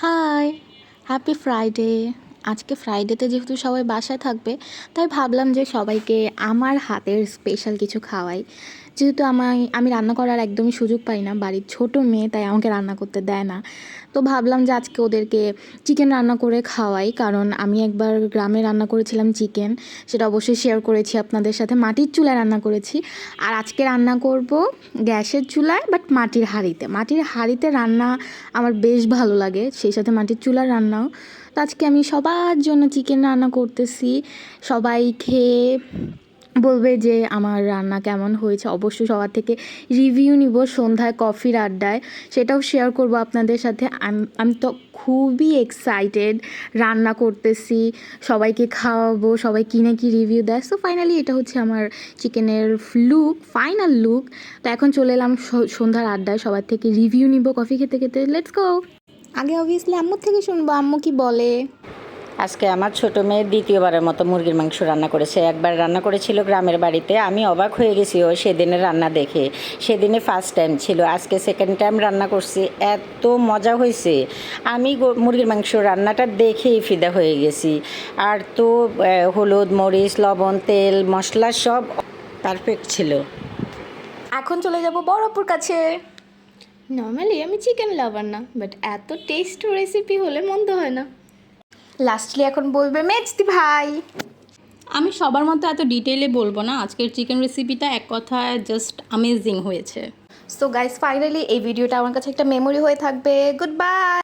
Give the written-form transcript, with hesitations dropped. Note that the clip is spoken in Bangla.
High, happy Friday. আজকে ফ্রাইডেতে যেহেতু সবাই বাসায় থাকবে, তাই ভাবলাম যে সবাইকে আমার হাতের স্পেশাল কিছু খাওয়াই। যেহেতু আমি রান্না করার একদমই সুযোগ পাই না, বাড়ির ছোট মেয়ে, তাই আমাকে রান্না করতে দেয় না। তো ভাবলাম যে আজকে ওদেরকে চিকেন রান্না করে খাওয়াই, কারণ আমি একবার গ্রামে রান্না করেছিলাম চিকেন, সেটা অবশ্যই শেয়ার করেছি আপনাদের সাথে। মাটির চুলায় রান্না করেছি, আর আজকে রান্না করব গ্যাসের চুলায়, বাট মাটির হাঁড়িতে রান্না আমার বেশ ভালো লাগে, সেই সাথে মাটির চুলার রান্নাও। তো আজকে আমি সবার জন্য চিকেন রান্না করতেছি। সবাই খেয়ে বলবে যে আমার রান্না কেমন হয়েছে। অবশ্যই সবার থেকে রিভিউ নিব সন্ধ্যায় কফির আড্ডায়, সেটাও শেয়ার করব আপনাদের সাথে। আমি তো খুবই এক্সাইটেড, রান্না করতেছি, সবাইকে খাওয়াবো, সবাই কিনে কি রিভিউ দেয়। সো ফাইনালি এটা হচ্ছে আমার চিকেনের ফাইনাল লুক। তো এখন চলে এলাম সন্ধ্যার আড্ডায়, সবার থেকে রিভিউ নিব কফি খেতে খেতে। Let's go. আগে অবভিয়াসলি আম্মুর থেকে শুনবো আম্মু কি বলে। আজকে আমার ছোটো মেয়ে দ্বিতীয়বারের মতো মুরগির মাংস রান্না করেছে। একবার রান্না করেছিল গ্রামের বাড়িতে, আমি অবাক হয়ে গেছি ও সেদিনের রান্না দেখে। সেদিনে ফার্স্ট টাইম ছিল, আজকে সেকেন্ড টাইম রান্না করছি, এত মজা হয়েছে। আমি মুরগির মাংস রান্নাটা দেখেই ফিদা হয়ে গেছি। আর তো হলুদ মরিচ লবণ তেল মশলা সব পারফেক্ট ছিল। এখন চলে যাব বড় আপুর কাছে। নর্মালি আমি চিকেন লাভার না, বাট এত টেস্ট রেসিপি হলে মন্দ হয় না। লাস্টলি এখন বলবে মেজদি ভাই। আমি সবার মতো এত ডিটেইলে বলবো না, আজকের চিকেন রেসিপিটা এক কথায় জাস্ট অ্যামেজিং হয়েছে। সো গাইস, ফাইনালি এই ভিডিওটা আমার কাছে একটা মেমোরি হয়ে থাকবে। Good bye.